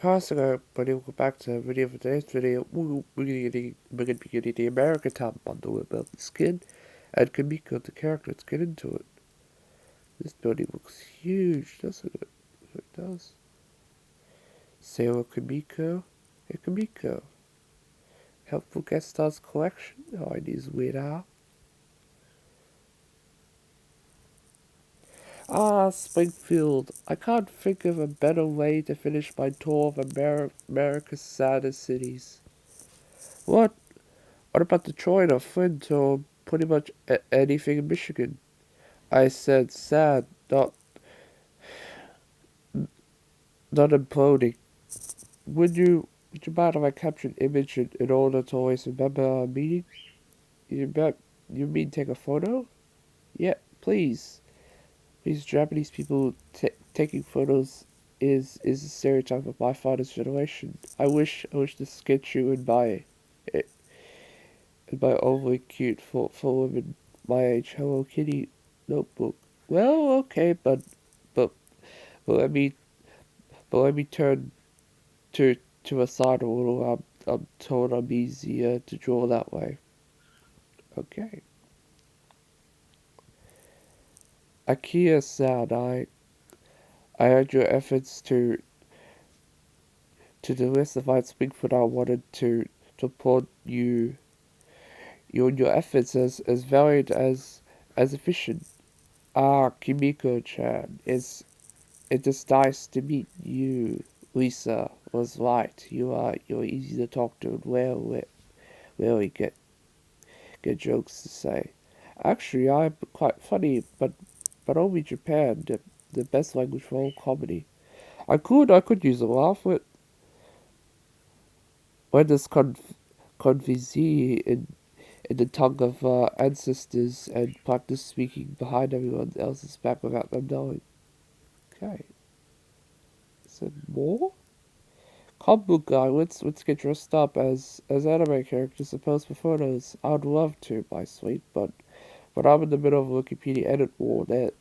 Hi, so buddy, welcome back to a video. For today's video, we're gonna be getting the American Top bundle about the skin and Kamiko, the character. Let's get into it. This building looks huge, doesn't it? It does. Sailor Kamiko. Hey, Kamiko. Helpful guest stars collection. Oh, I need his weird owl. Ah, Springfield. I can't think of a better way to finish my tour of America's saddest cities. What? What about Detroit or Flint or pretty much anything in Michigan? I said sad, not imploding. Would you mind if I capture an image in order to always remember our meeting? You bet. You mean take a photo? Yeah, please. These Japanese people taking photos is a stereotype of my father's generation. I wish to sketch you in my overly cute for women my age Hello Kitty notebook. Well, okay, but but let me turn to a side a little. I'm told I'm easier to draw that way. Okay. Akia san, I heard your efforts to diversify Bigfoot. I wanted to applaud you and your efforts as varied as efficient. Ah, Kimiko-chan, it is nice to meet you. Lisa was right. You're easy to talk to and really get jokes to say. Actually, I'm quite funny, but only Japan, the best language for all comedy. I could use a laugh when this convisi in the tongue of ancestors and practice speaking behind everyone else's back without them knowing. Okay, is it more? Comic guy, let's get dressed up as anime characters and post for photos. I'd love to, my sweet, but I'm in the middle of a Wikipedia edit war. That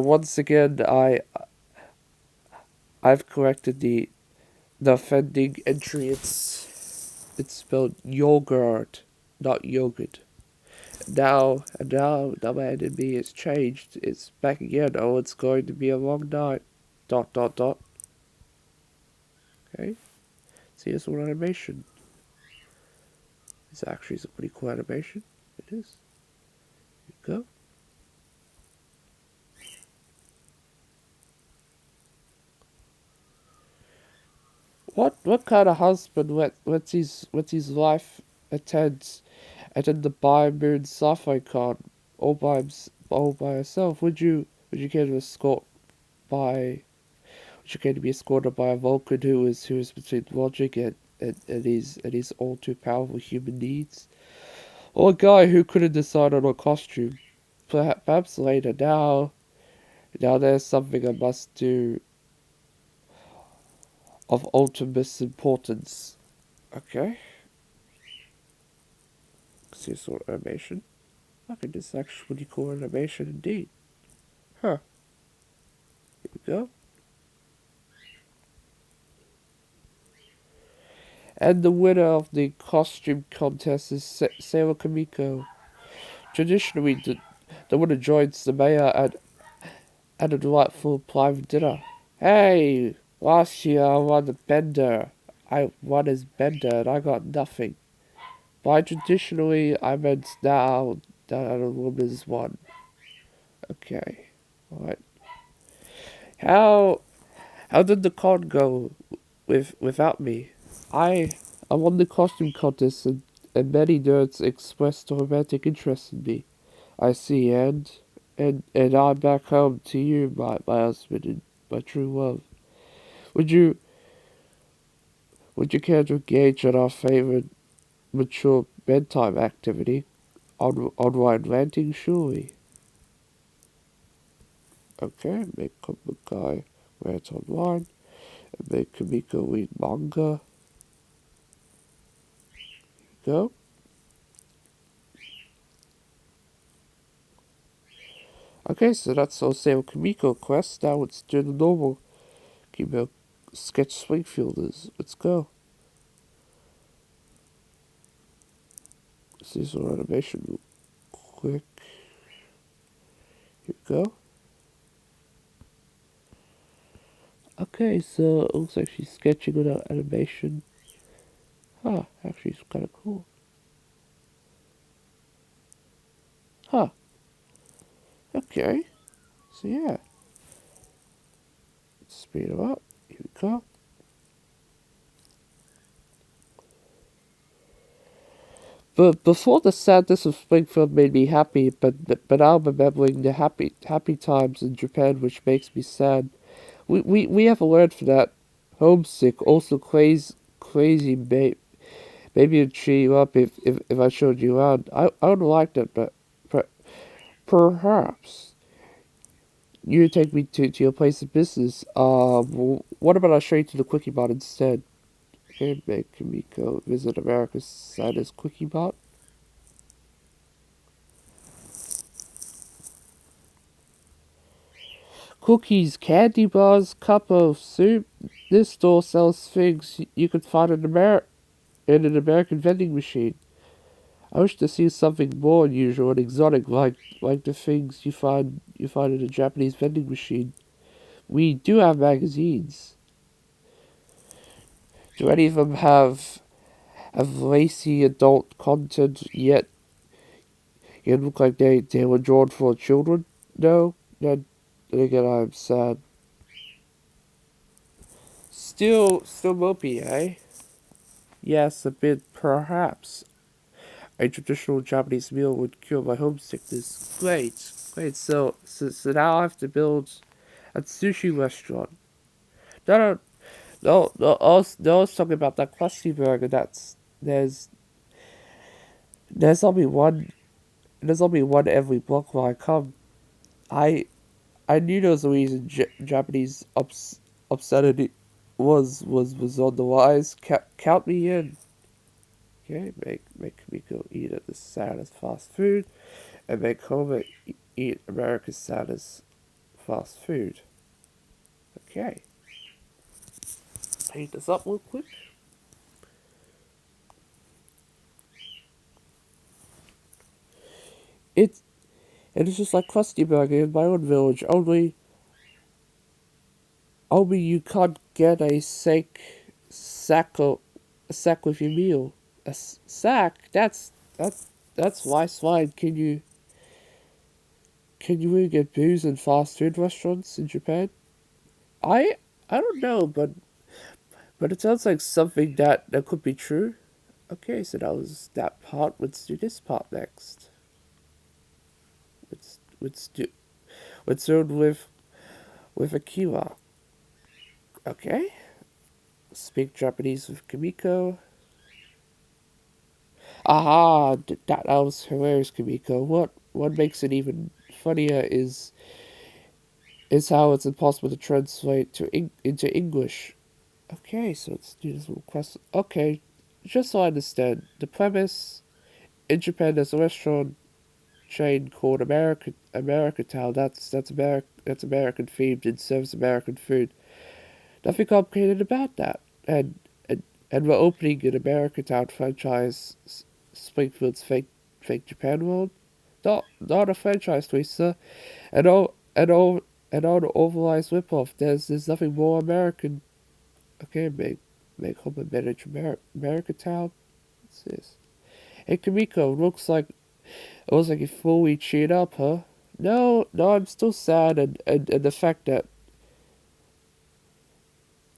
once again I've corrected the offending entry. It's spelled yogurt, not yogurt. Now my enemy has changed. It's back again. Oh, it's going to be a long night. Dot dot dot. Okay. See, this one animation. This actually is a pretty cool animation. It is. Here you go. What kind of husband lets his wife attend the Bayern Moon sci-fi con all by herself? Would you care to escort by would you care to be escorted by a Vulcan who is between logic and his all too powerful human needs? Or a guy who couldn't decide on a costume? Perhaps later. Now there's something I must do of ultimate importance. Okay. See sort of animation. Okay, this is actually pretty cool animation indeed. Huh. Here we go. And the winner of the costume contest is Sailor Kamiko. Traditionally, the winner joins the mayor at a delightful private dinner. Hey, last year I won the Bender. I won as Bender and I got nothing. By traditionally, I meant now that a woman's won. Okay, alright. How how did the con go without me? I I won the costume contest and many nerds expressed a romantic interest in me. I see, and I'm back home to you, my husband and my true love. Would you would you care to engage in our favorite mature bedtime activity, online ranting, surely? Okay, make a guy rant online, and make Kamiko read manga. Go. Okay, so that's all Sailor Kamiko quest. Now let's do the normal Milk sketch Springfielders. Let's go. Seasonal animation real quick. Here we go. Okay, so it looks like she's sketching without animation. Huh, actually it's kinda cool. Huh, okay. So yeah. Let's speed it up. Here we go. But before the sadness of Springfield made me happy, but now I'm remembering the happy times in Japan, which makes me sad. We have a word for that. Homesick, also crazy, maybe it'd cheer you up if I showed you around. I would like that, but per, perhaps you take me to your place of business. What about I show you to the Quickie Bot instead? Okay, make Kamiko visit America's saddest Quickie Bot. Cookies, candy bars, cup of soup. This store sells things you could find in an American vending machine. I wish to see something more unusual and exotic, like the things you find in a Japanese vending machine. We do have magazines. Do any of them have racy adult content yet look like they were drawn for children? No. Then again, I'm sad. Still mopey, eh? Yes, a bit, perhaps. A traditional Japanese meal would cure my homesickness. Great. So now I have to build a sushi restaurant. No, no, I was talking about that Krusty Burger. There's there's only one there's only one every block where I come. I I knew there was a reason Japanese obscenity was on the rise. Count me in. Okay, make Kamiko eat at the saddest fast food, and make Homer eat America's saddest fast food. Okay, paint this up real quick. It it is just like Krusty Burger in my own village. Only you can't get sack of, a sack with your meal. Sack? That's why swine. Can you really get booze in fast food restaurants in Japan? I I don't know, but it sounds like something that could be true. Okay, so that was that part. Let's do this part next. Let's do with Akiva. Okay, speak Japanese with Kamiko. Aha, that was hilarious, Kamiko. What makes it even funnier is how it's impossible to translate into English. Okay, so let's do this little quest. Okay, just so I understand, the premise in Japan there's a restaurant chain called America Town. That's American themed and serves American food. Nothing complicated about that. And we're opening an America Town franchise, Springfield's fake Japan world. Not a franchise, Lisa. And all the overalized ripoff. There's nothing more American. Okay, make home and manage America Town. What's this? Hey Kamiko, looks like you fully cheated up, huh? No, I'm still sad, and the fact that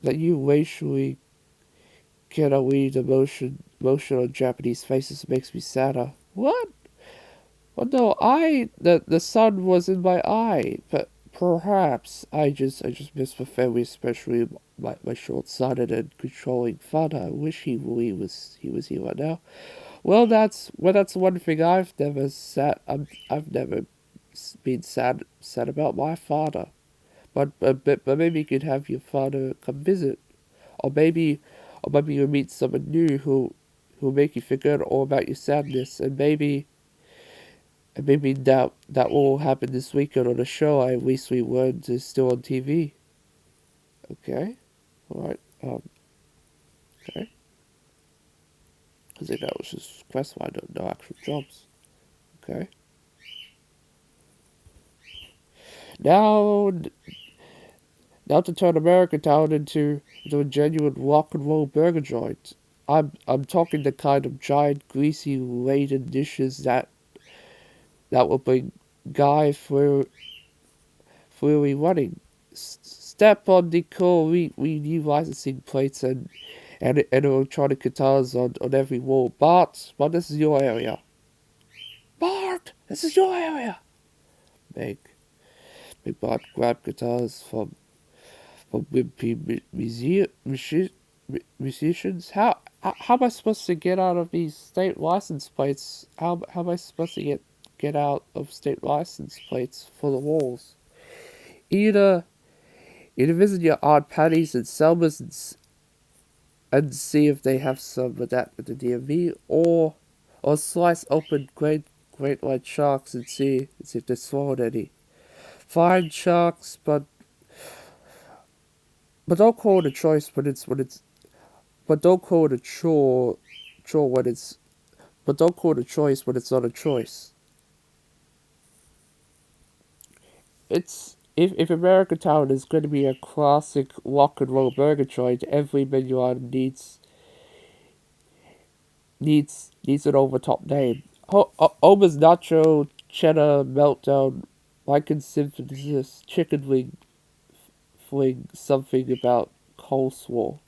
you racially cannot read emotion on Japanese faces makes me sadder. What? Well, no, the sun was in my eye, but perhaps I just miss my family, especially my short-sighted and controlling father. I wish he was here right now. Well, that's one thing I've never been sad about my father. But maybe you could have your father come visit, or maybe you'll meet someone new who'll make you forget all about your sadness, and maybe that will happen this weekend on a show I recently learned is still on TV. Okay. Alright. Okay. Because that was just quest line, no actual jobs. Okay. Now, now to turn America Town into a genuine rock and roll burger joint. I'm talking the kind of giant, greasy, laden dishes that will bring Guy through running. Step on the core we new licensing plates and electronic guitars on every wall. Bart, this is your area. Bart, this is your area. Big, big Bart grabbed guitars from wimpy musicians. How am I supposed to get out of these state license plates? How am I supposed to get out of state license plates for the walls? Either either visit your Aunt Patty's and Selma's and see if they have some of that at the DMV, or slice open great white sharks and see if they swallowed any. Find sharks, but don't call it a choice when it's but don't call it a chore when it's but don't call it a choice when it's not a choice. It's if American Town is going to be a classic rock and roll burger joint, every menu item needs an over top name. Oma's nacho cheddar meltdown, Lycan synthesis chicken wing fling something about coleslaw.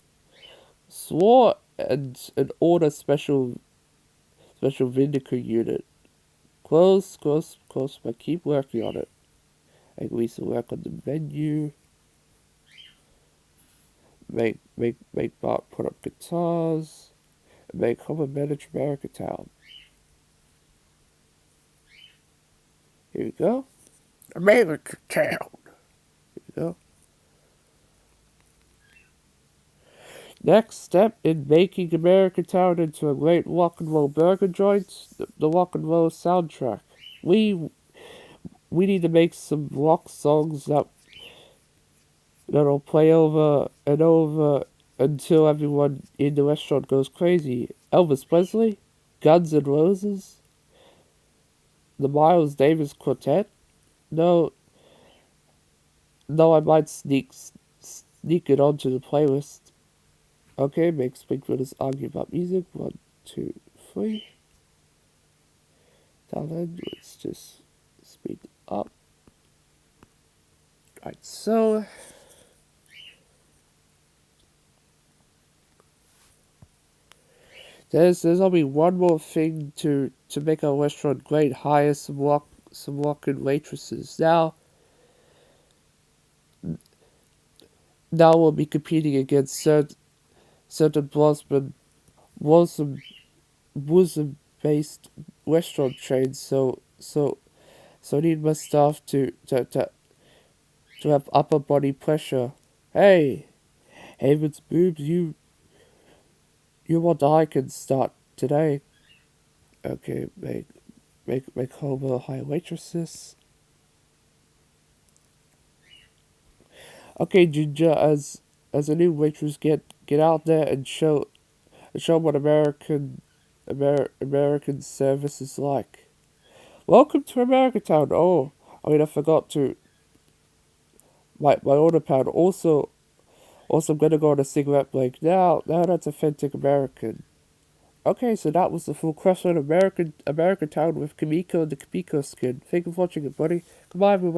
Swore and order special vinegar unit. Close, but keep working on it. And we to work on the menu. Make Bart put up guitars. And make home and manage America Town. Here we go. America Town. Here we go. Next step in making America Town into a great rock and roll burger joint, the rock and roll soundtrack. We we need to make some rock songs that'll play over and over until everyone in the restaurant goes crazy. Elvis Presley, Guns N' Roses, the Miles Davis Quartet. No, no, I might sneak it onto the playlist. Okay, makes big brothers argue about music. 1, 2, 3. Talent. Let's just speed up. Right, so there's only one more thing to make our restaurant great. Hire some walk-in waitresses. Now we'll be competing against certain Boston based restaurant chains. So I need my staff to have upper body pressure. Hey, Haven's boobs, you want I can start today. Okay, make Homer high waitresses. Okay, Ginger, as a new waitress, get out there and show what American service is like. Welcome to America Town. Oh, I forgot to my order pad. Also, I'm gonna go on a cigarette break. Now that's authentic American. Okay, so that was the full quest on American Town with Kamiko and the Kamiko skin. Thank you for watching it, buddy. Goodbye, everyone.